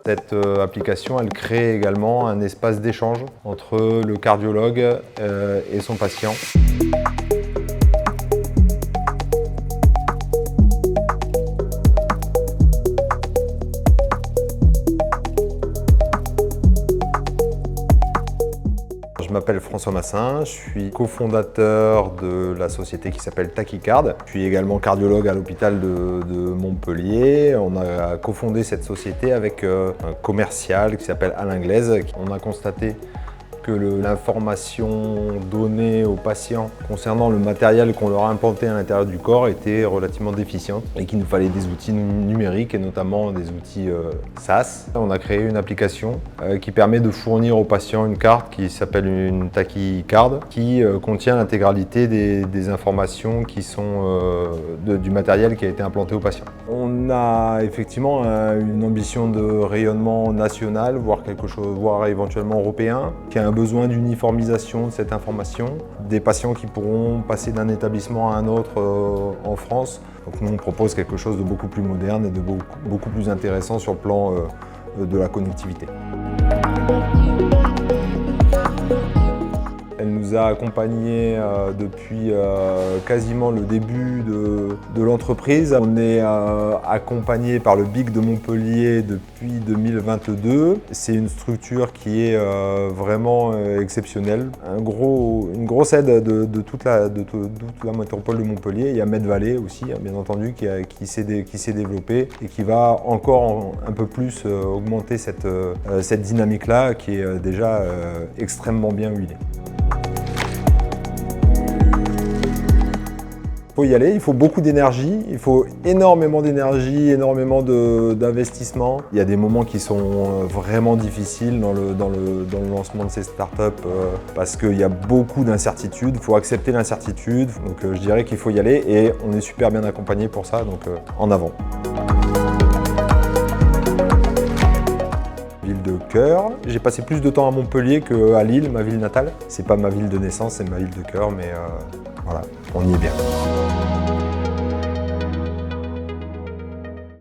Cette application, elle crée également un espace d'échange entre le cardiologue et son patient. Je m'appelle François Massin, je suis cofondateur de la société qui s'appelle Tachycard. Je suis également cardiologue à l'hôpital de Montpellier. On a cofondé cette société avec un commercial qui s'appelle Alain Glaise. On a constaté que l'information donnée aux patients concernant le matériel qu'on leur a implanté à l'intérieur du corps était relativement déficiente et qu'il nous fallait des outils numériques et notamment des outils SaaS. On a créé une application qui permet de fournir aux patients une carte qui s'appelle une Tachycard qui contient l'intégralité des informations qui sont du matériel qui a été implanté aux patients. On a effectivement une ambition de rayonnement national, voire éventuellement européen, qui a un besoin d'uniformisation de cette information, des patients qui pourront passer d'un établissement à un autre en France. Donc nous on propose quelque chose de beaucoup plus moderne et de beaucoup plus intéressant sur le plan de la connectivité. Elle nous a accompagnés depuis quasiment le début de l'entreprise. On est accompagné par le BIC de Montpellier depuis 2022. C'est une structure qui est vraiment exceptionnelle. Une grosse aide de toute la métropole de Montpellier. Il y a Medvalley aussi, bien entendu, qui s'est développé et qui va encore un peu plus augmenter cette dynamique-là qui est déjà extrêmement bien huilée. Il faut y aller, il faut beaucoup d'énergie, il faut énormément d'énergie, énormément d'investissement. Il y a des moments qui sont vraiment difficiles dans le lancement de ces startups parce qu'il y a beaucoup d'incertitudes, il faut accepter l'incertitude. Donc je dirais qu'il faut y aller et on est super bien accompagné pour ça, donc en avant. Ville de cœur. J'ai passé plus de temps à Montpellier qu'à Lille, ma ville natale. C'est pas ma ville de naissance, c'est ma ville de cœur, mais voilà, on y est bien.